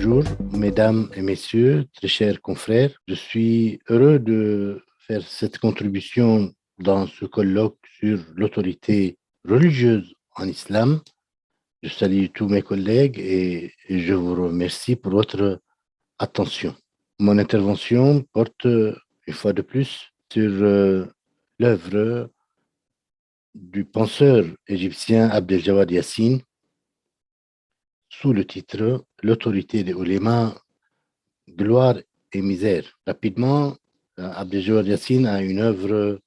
Bonjour, mesdames et messieurs, très chers confrères. Je suis heureux de faire cette contribution dans ce colloque sur l'autorité religieuse en islam. Je salue tous mes collègues et je vous remercie pour votre attention. Mon intervention porte une fois de plus sur l'œuvre du penseur égyptien Abdel-Jawad Yassine sous le titre L'autorité des oulémas, gloire et misère. Rapidement, Abdel-Jawad Yassine a une œuvre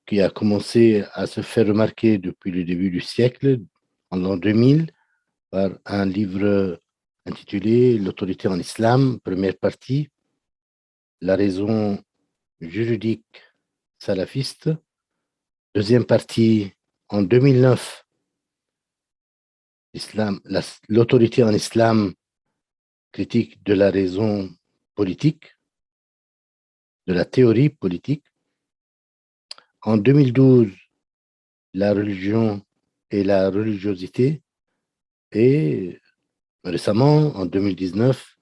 qui a commencé à se faire remarquer depuis le début du siècle, en l'an 2000, par un livre intitulé L'autorité en islam, première partie, la raison juridique salafiste. Deuxième partie, en 2009, l'autorité en islam, critique de la raison politique, de la théorie politique. En 2012, la religion et la religiosité. Et récemment, en 2019,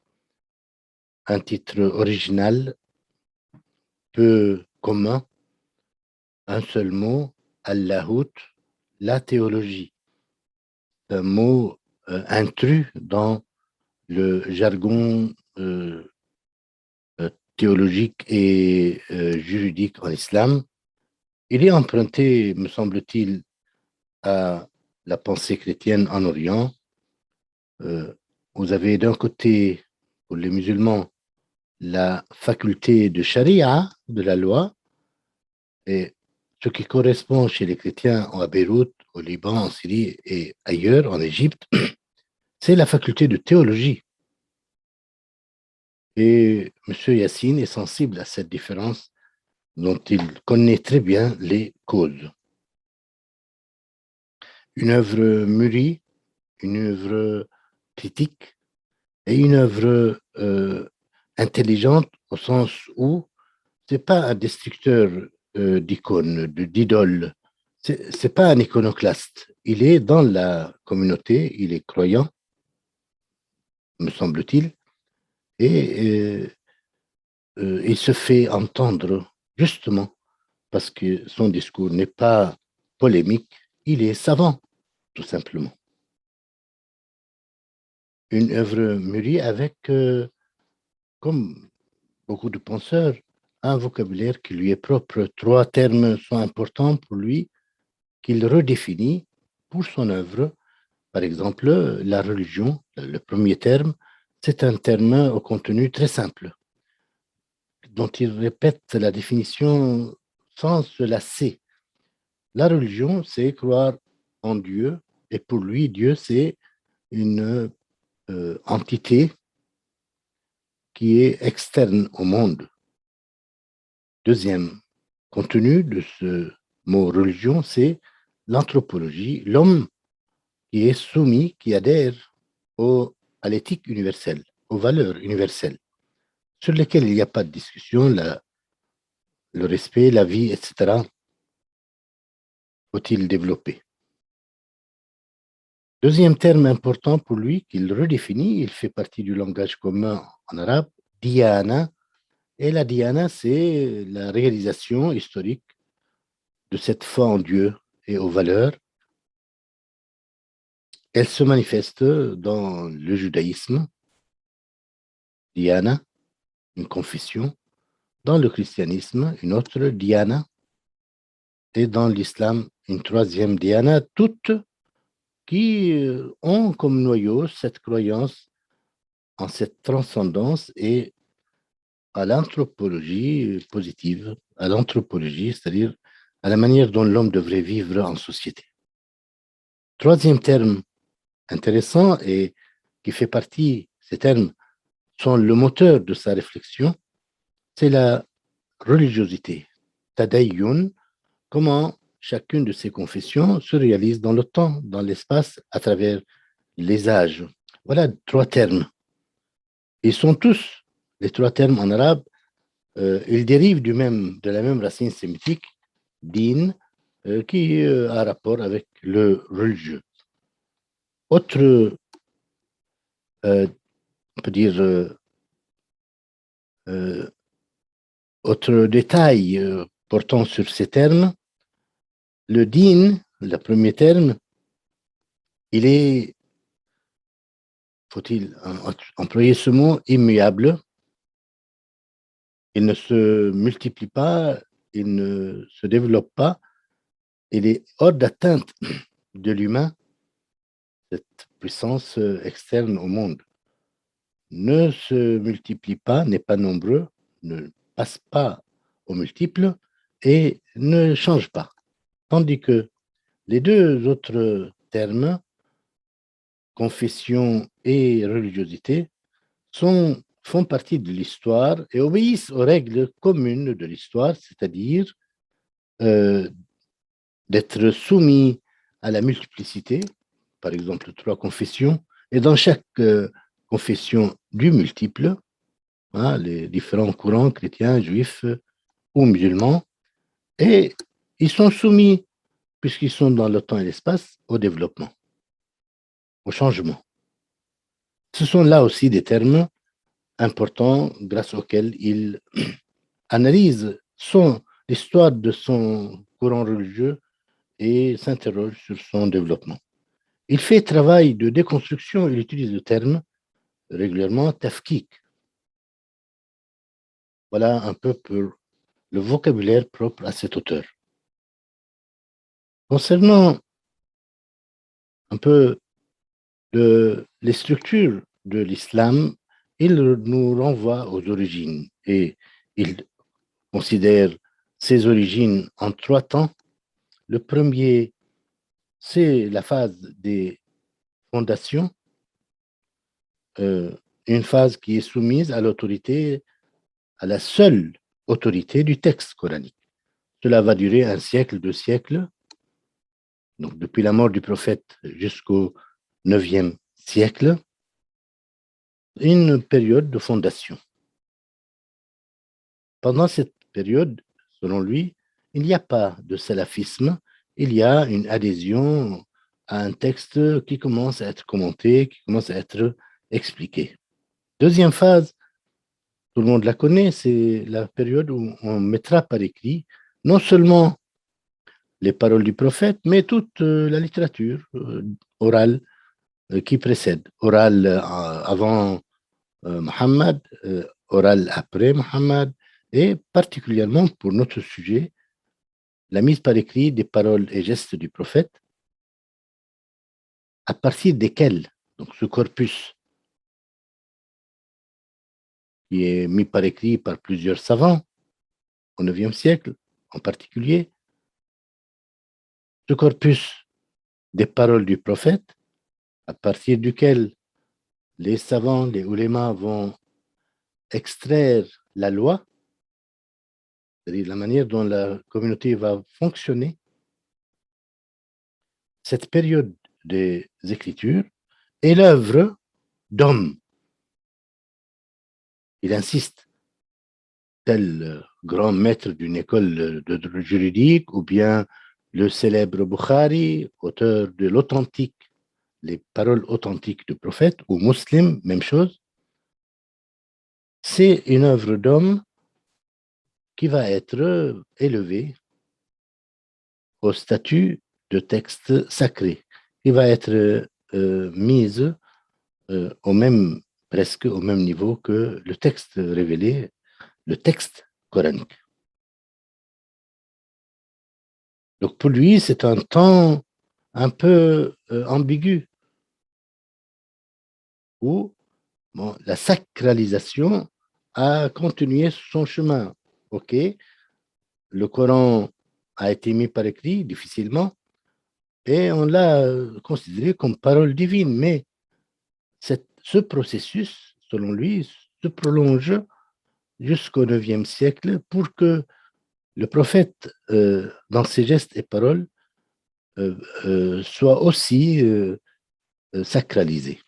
un titre original, peu commun, un seul mot, Al-Lahout, la théologie. Un mot intrus dans le jargon théologique et juridique en islam. Il est emprunté, me semble-t-il, à la pensée chrétienne en Orient. Vous avez d'un côté, pour les musulmans, la faculté de charia, de la loi, et ce qui correspond chez les chrétiens à Beyrouth, au Liban, en Syrie et ailleurs, en Égypte, c'est la faculté de théologie. Et M. Yassine est sensible à cette différence dont il connaît très bien les causes. Une œuvre mûrie, une œuvre critique et une œuvre intelligente au sens où c'est pas un destructeur d'icônes, d'idoles. C'est pas un iconoclaste. Il est dans la communauté, il est croyant, me semble-t-il, et il se fait entendre justement parce que son discours n'est pas polémique, il est savant, tout simplement. Une œuvre mûrie avec, comme beaucoup de penseurs, un vocabulaire qui lui est propre. 3 termes sont importants pour lui, qu'il redéfinit pour son œuvre. Par exemple, la religion, le premier terme, c'est un terme au contenu très simple, dont il répète la définition sans se lasser. La religion, c'est croire en Dieu, et pour lui, Dieu, c'est une entité qui est externe au monde. Deuxième contenu de ce mot religion, c'est l'anthropologie, l'homme qui est soumis, qui adhère à l'éthique universelle, aux valeurs universelles, sur lesquelles il n'y a pas de discussion, le respect, la vie, etc. Faut-il développer. Deuxième terme important pour lui, qu'il redéfinit, il fait partie du langage commun en arabe, diyana. Et la diyana, c'est la réalisation historique de cette foi en Dieu et aux valeurs. Elle se manifeste dans le judaïsme, diyana, une confession, dans le christianisme, une autre diyana, et dans l'islam, une troisième diyana, toutes qui ont comme noyau cette croyance en cette transcendance et à l'anthropologie positive, à l'anthropologie, c'est-à-dire à la manière dont l'homme devrait vivre en société. Troisième terme intéressant et qui fait partie, ces termes sont le moteur de sa réflexion, c'est la religiosité. Tadayyun, comment chacune de ces confessions se réalise dans le temps, dans l'espace, à travers les âges. Voilà 3 termes. Ils sont tous, les 3 termes en arabe, ils dérivent de la même racine sémitique, din, qui a rapport avec le religieux. Autre on peut dire, autre détail portant sur ces termes, le din, le premier terme, il est, faut-il employer ce mot, immuable. Il ne se multiplie pas, il ne se développe pas, il est hors d'atteinte de l'humain, cette puissance externe au monde. Ne se multiplie pas, n'est pas nombreux, ne passe pas aux multiples et ne change pas. Tandis que les deux autres termes, confession et religiosité, font partie de l'histoire et obéissent aux règles communes de l'histoire, c'est-à-dire d'être soumis à la multiplicité, par exemple 3 confessions, et dans chaque confession du multiple, hein, les différents courants chrétiens, juifs ou musulmans, et ils sont soumis, puisqu'ils sont dans le temps et l'espace, au développement, au changement. Ce sont là aussi des termes importants grâce auxquels il analyse l'histoire de son courant religieux et s'interroge sur son développement. Il fait travail de déconstruction, il utilise le terme régulièrement tafkik. Voilà un peu pour le vocabulaire propre à cet auteur. Concernant un peu les structures de l'islam, il nous renvoie aux origines et il considère ses origines en 3 temps. Le premier, c'est la phase des fondations, une phase qui est soumise à l'autorité, à la seule autorité du texte coranique. Cela va durer 1 siècle, 2 siècles, donc depuis la mort du prophète jusqu'au 9e siècle, une période de fondation. Pendant cette période, selon lui, il n'y a pas de salafisme, il y a une adhésion à un texte qui commence à être commenté, qui commence à être expliqué. Deuxième phase, tout le monde la connaît, c'est la période où on mettra par écrit non seulement les paroles du prophète, mais toute la littérature orale qui précède. Orale avant Mohammed, orale après Mohammed, et particulièrement pour notre sujet, la mise par écrit des paroles et gestes du prophète, à partir desquels, donc ce corpus qui est mis par écrit par plusieurs savants au IXe siècle en particulier, ce corpus des paroles du prophète, à partir duquel les savants, les ulémas vont extraire la loi, c'est-à-dire la manière dont la communauté va fonctionner, cette période des Écritures est l'œuvre d'hommes. Il insiste, tel grand maître d'une école de juridique, ou bien le célèbre Bukhari, auteur de l'authentique, les paroles authentiques du prophète, ou Muslim, même chose. C'est une œuvre d'homme qui va être élevée au statut de texte sacré, qui va être mise presque au même niveau que le texte révélé, le texte coranique. Donc pour lui, c'est un temps un peu ambigu où la sacralisation a continué son chemin. Ok, le Coran a été mis par écrit difficilement et on l'a considéré comme parole divine, mais ce processus, selon lui, se prolonge jusqu'au IXe siècle pour que le prophète, dans ses gestes et paroles, soit aussi sacralisé.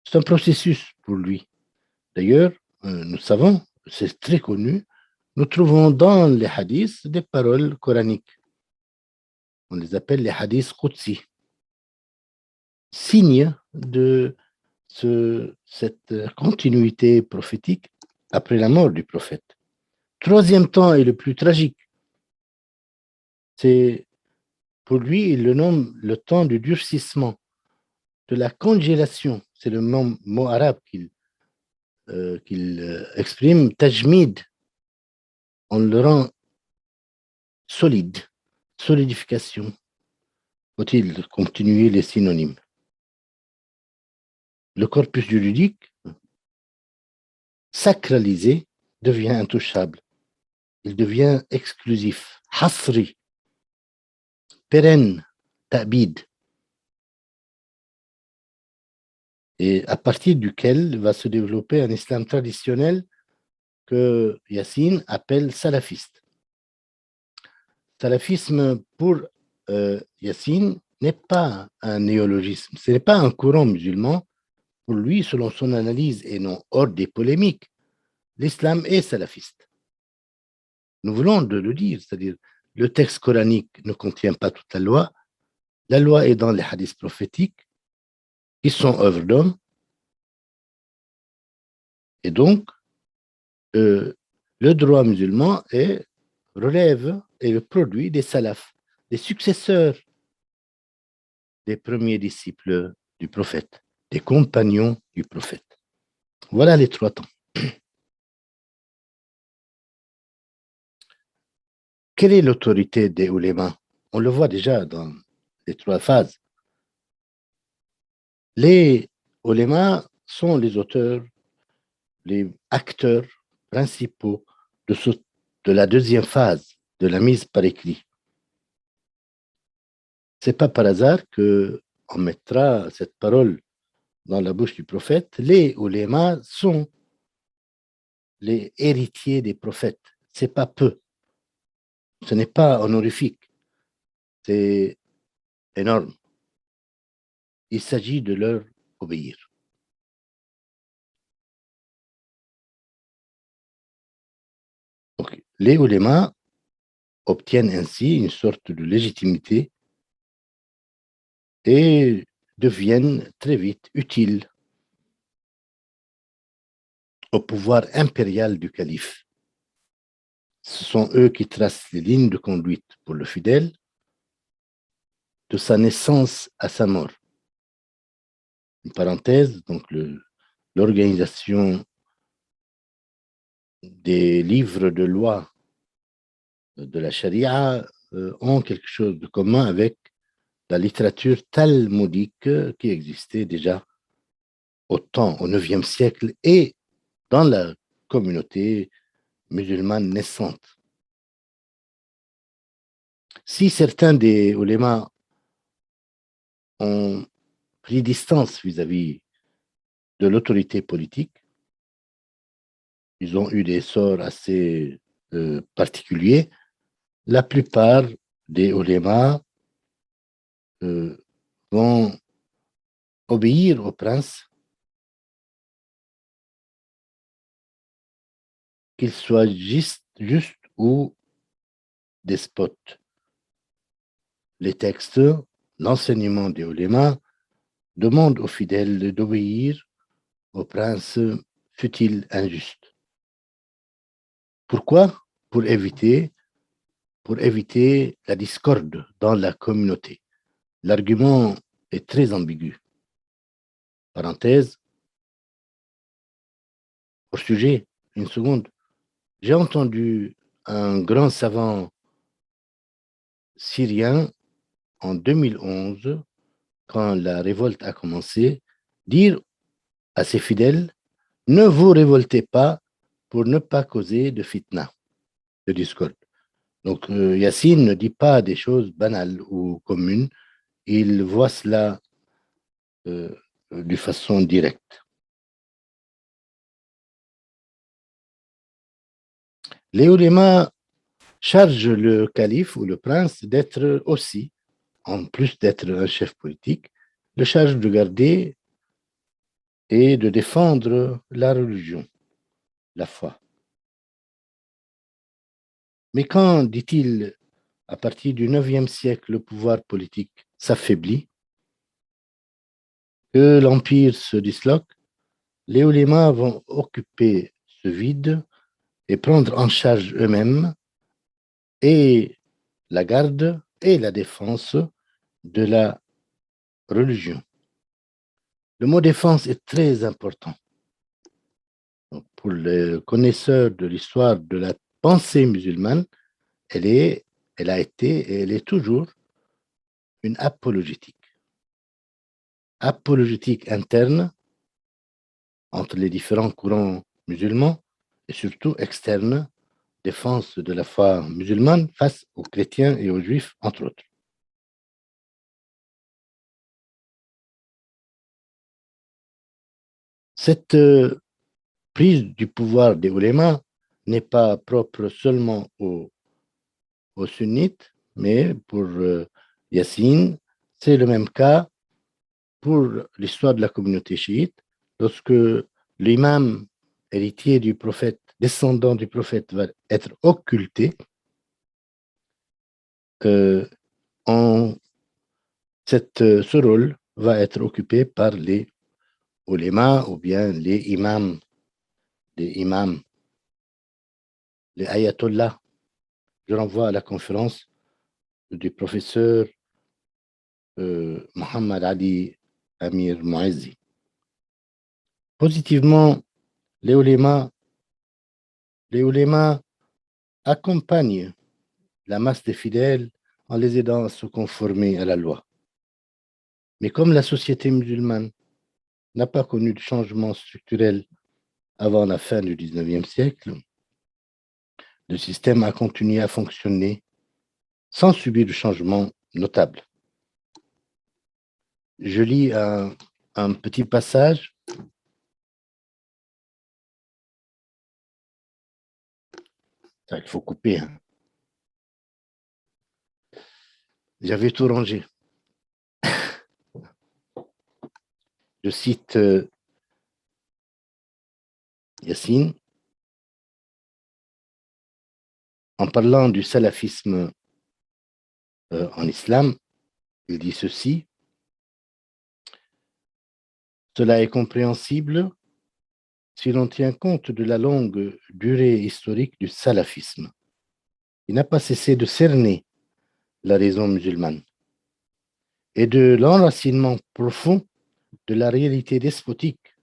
C'est un processus pour lui. D'ailleurs, nous savons, c'est très connu, nous trouvons dans les hadiths des paroles coraniques. On les appelle les hadiths qudsi. signe de cette continuité prophétique après la mort du prophète. Troisième temps et le plus tragique, c'est pour lui, il le nomme le temps du durcissement, de la congélation. C'est le mot arabe qu'il exprime, tajmid. On le rend solide, solidification. Faut-il continuer les synonymes? Le corpus juridique, sacralisé, devient intouchable. Il devient exclusif, hasri, pérenne, ta'bid, et à partir duquel va se développer un islam traditionnel que Yassine appelle salafiste. Salafisme pour Yassine n'est pas un néologisme, ce n'est pas un courant musulman. Pour lui, selon son analyse et non hors des polémiques, l'islam est salafiste. Nous voulons de le dire, c'est-à-dire le texte coranique ne contient pas toute la loi est dans les hadiths prophétiques, qui sont œuvres d'hommes, et donc le droit musulman relève et le produit des salafs, des successeurs des premiers disciples du prophète, des compagnons du prophète. Voilà les trois temps. Quelle est l'autorité des oulémas? On le voit déjà dans les trois phases. Les oulémas sont les auteurs, les acteurs principaux de la deuxième phase de la mise par écrit. C'est pas par hasard qu'on mettra cette parole dans la bouche du prophète. Les oulémas sont les héritiers des prophètes. C'est pas peu. Ce n'est pas honorifique. C'est énorme. Il s'agit de leur obéir. Donc, les oulémas obtiennent ainsi une sorte de légitimité et deviennent très vite utiles au pouvoir impérial du calife. Ce sont eux qui tracent les lignes de conduite pour le fidèle de sa naissance à sa mort. Une parenthèse, donc l'organisation des livres de loi de la charia ont quelque chose de commun avec la littérature talmudique qui existait déjà au 9e siècle et dans la communauté musulmane naissante. Si certains des ulémas ont pris distance vis-à-vis de l'autorité politique, ils ont eu des sorts assez particuliers. La plupart des ulémas vont obéir au prince, qu'il soit juste ou despote. Les textes, l'enseignement des ulémas demandent aux fidèles d'obéir au prince, fut-il injuste. Pourquoi? Pour éviter la discorde dans la communauté. L'argument est très ambigu. Parenthèse, au sujet, une seconde. J'ai entendu un grand savant syrien en 2011, quand la révolte a commencé, dire à ses fidèles, ne vous révoltez pas pour ne pas causer de fitna, de discorde. Donc, Yassine ne dit pas des choses banales ou communes, il voit cela de façon directe. Les ulémas chargent le calife ou le prince d'être aussi, en plus d'être un chef politique, le charge de garder et de défendre la religion, la foi. Mais quand, dit-il, à partir du 9e siècle, le pouvoir politique s'affaiblit, que l'empire se disloque, les ulémas vont occuper ce vide et prendre en charge eux-mêmes et la garde et la défense de la religion. Le mot défense est très important. Donc, pour les connaisseurs de l'histoire de la pensée musulmane, elle a été et elle est toujours une apologétique. Apologétique interne entre les différents courants musulmans et surtout externe, défense de la foi musulmane face aux chrétiens et aux juifs, entre autres. Cette prise du pouvoir des oulémas n'est pas propre seulement aux sunnites, mais pour Yassine, c'est le même cas pour l'histoire de la communauté chiite, lorsque l'imam héritier du prophète, descendant du prophète, va être occulté, en, ce rôle va être occupé par les ulémas ou bien les ayatollahs. Je renvoie à la conférence du professeur Mohammad Ali Amir Mouazi. Positivement, les ulémas accompagnent la masse des fidèles en les aidant à se conformer à la loi. Mais comme la société musulmane n'a pas connu de changement structurel avant la fin du 19e siècle, le système a continué à fonctionner sans subir de changement notable. Je lis un petit passage. Ça, il faut couper. Hein. J'avais tout rangé. Je cite Yassine en parlant du salafisme en islam. Il dit ceci: cela est compréhensible si l'on tient compte de la longue durée historique du salafisme. Il n'a pas cessé de cerner la raison musulmane et de l'enracinement profond de la réalité despotique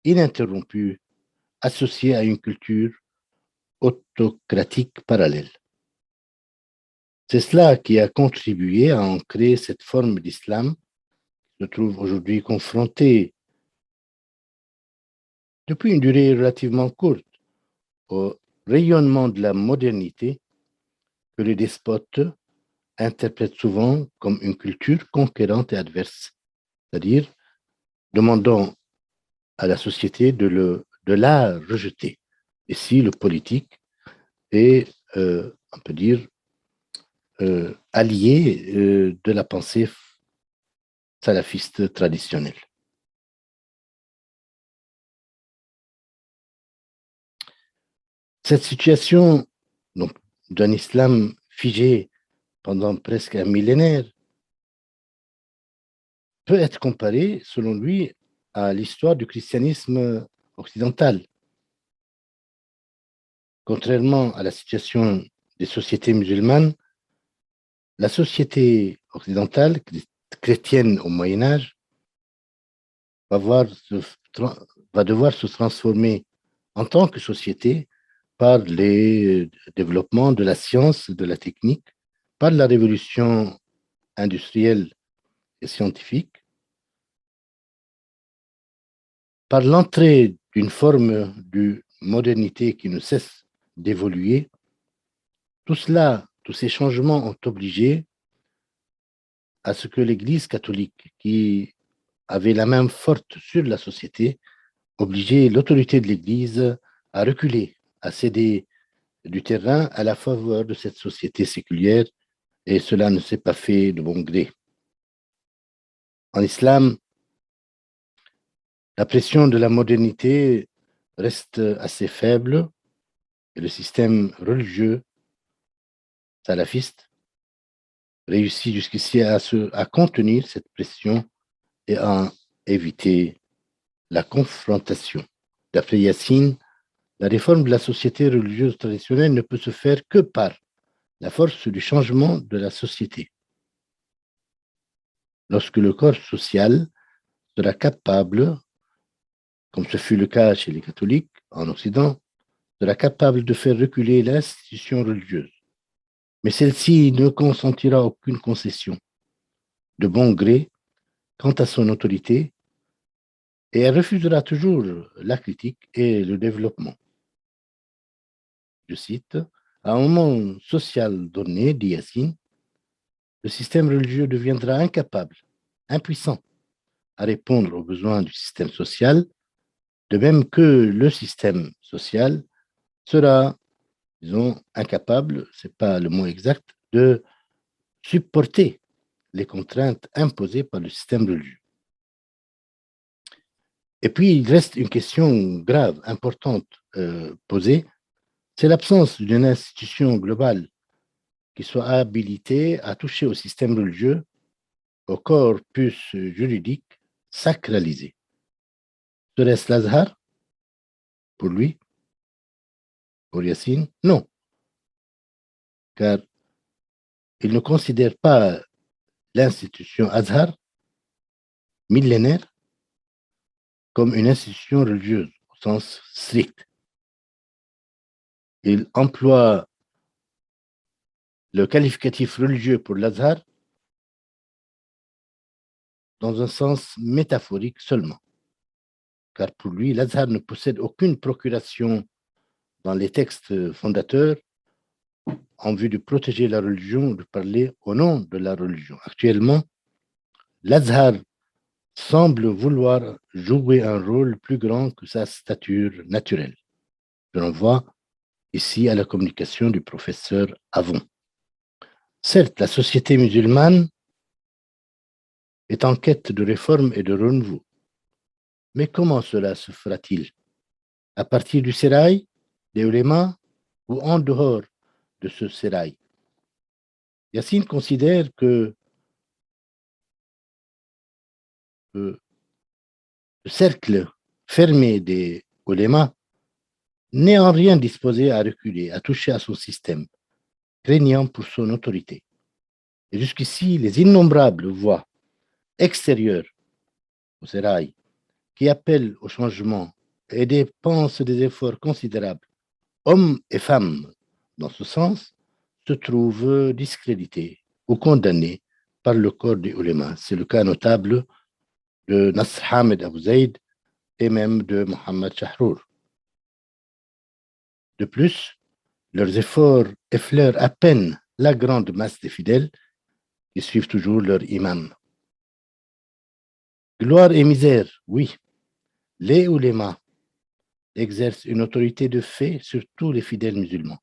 ininterrompue associée à une culture autocratique parallèle. C'est cela qui a contribué à ancrer cette forme d'islam qui se trouve aujourd'hui confrontée depuis une durée relativement courte au rayonnement de la modernité que les despotes interprètent souvent comme une culture conquérante et adverse, c'est-à-dire demandant à la société de la rejeter. Ici, le politique est, on peut dire, allié de la pensée salafiste traditionnelle. Cette situation donc, d'un islam figé pendant presque un millénaire peut être comparée, selon lui, à l'histoire du christianisme occidental. Contrairement à la situation des sociétés musulmanes, la société occidentale, chrétienne au Moyen Âge, va devoir se transformer en tant que société par les développements de la science, de la technique, par la révolution industrielle et scientifique, par l'entrée d'une forme de modernité qui ne cesse d'évoluer. Tout cela, tous ces changements ont obligé à ce que l'Église catholique, qui avait la main forte sur la société, obligeait l'autorité de l'Église à reculer, à céder du terrain à la faveur de cette société séculière, et cela ne s'est pas fait de bon gré. En islam, la pression de la modernité reste assez faible et le système religieux salafiste réussit jusqu'ici à contenir cette pression et à éviter la confrontation. D'après Yassine, la réforme de la société religieuse traditionnelle ne peut se faire que par la force du changement de la société. Lorsque le corps social sera capable, comme ce fut le cas chez les catholiques en Occident, sera capable de faire reculer l'institution religieuse. Mais celle-ci ne consentira aucune concession de bon gré quant à son autorité et elle refusera toujours la critique et le développement. Je cite, à un moment social donné, dit Yassine, le système religieux deviendra incapable, impuissant à répondre aux besoins du système social, de même que le système social sera, disons, incapable, ce n'est pas le mot exact, de supporter les contraintes imposées par le système religieux. Et puis, il reste une question grave, importante posée, c'est l'absence d'une institution globale qui soit habilitée à toucher au système religieux, au corpus juridique sacralisé. Serait-ce l'Azhar pour lui, pour Yassine? Non, car il ne considère pas l'institution Azhar millénaire comme une institution religieuse au sens strict. Il emploie le qualificatif religieux pour l'Azhar dans un sens métaphorique seulement, car pour lui, l'Azhar ne possède aucune procuration dans les textes fondateurs en vue de protéger la religion ou de parler au nom de la religion. Actuellement, l'Azhar semble vouloir jouer un rôle plus grand que sa stature naturelle. Je renvoie ici à la communication du professeur Avon. Certes, la société musulmane est en quête de réforme et de renouveau. Mais comment cela se fera-t-il? À partir du sérail, des ulémas, ou en dehors de ce sérail? Yassine considère que le cercle fermé des ulémas n'est en rien disposé à reculer, à toucher à son système, craignant pour son autorité. Et jusqu'ici, les innombrables voix extérieures au sérail qui appellent au changement et dépensent des efforts considérables, hommes et femmes, dans ce sens, se trouvent discrédités ou condamnés par le corps des ulémas. C'est le cas notable de Nasr Hamed Abu Zaid et même de Mohamed Shahrour. De plus, leurs efforts effleurent à peine la grande masse des fidèles qui suivent toujours leur imam. Gloire et misère, oui, les ulémas exercent une autorité de fait sur tous les fidèles musulmans.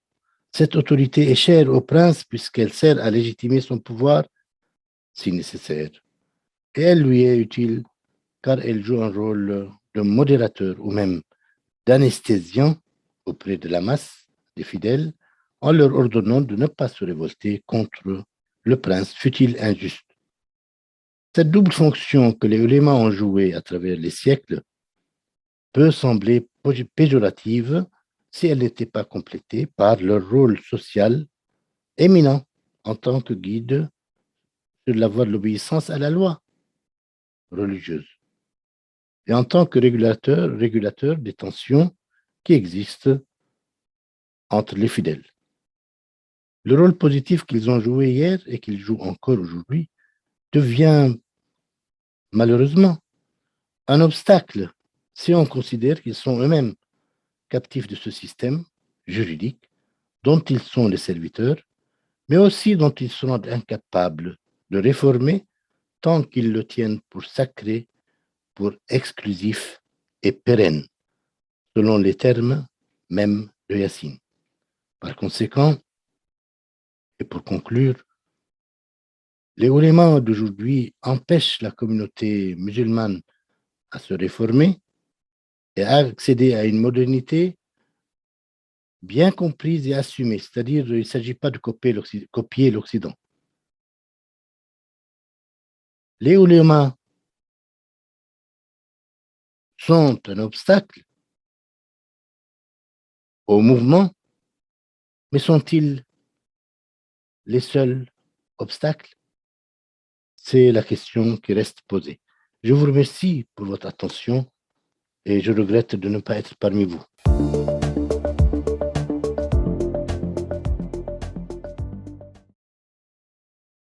Cette autorité est chère au prince puisqu'elle sert à légitimer son pouvoir si nécessaire. Et elle lui est utile car elle joue un rôle de modérateur ou même d'anesthésiant auprès de la masse des fidèles en leur ordonnant de ne pas se révolter contre le prince, fût-il injuste. Cette double fonction que les ulémas ont jouée à travers les siècles peut sembler péjorative si elle n'était pas complétée par leur rôle social éminent en tant que guide sur la voie de l'obéissance à la loi religieuse et en tant que régulateur des tensions qui existent entre les fidèles. Le rôle positif qu'ils ont joué hier et qu'ils jouent encore aujourd'hui devient malheureusement un obstacle si on considère qu'ils sont eux-mêmes captifs de ce système juridique dont ils sont les serviteurs, mais aussi dont ils seront incapables de réformer tant qu'ils le tiennent pour sacré, pour exclusif et pérenne, selon les termes même de Yassine. Par conséquent, et pour conclure, les ulémas d'aujourd'hui empêchent la communauté musulmane à se réformer et à accéder à une modernité bien comprise et assumée, c'est-à-dire il ne s'agit pas de copier l'Occident. Les ulémas sont un obstacle au mouvement, mais sont-ils les seuls obstacles? C'est la question qui reste posée. Je vous remercie pour votre attention et je regrette de ne pas être parmi vous.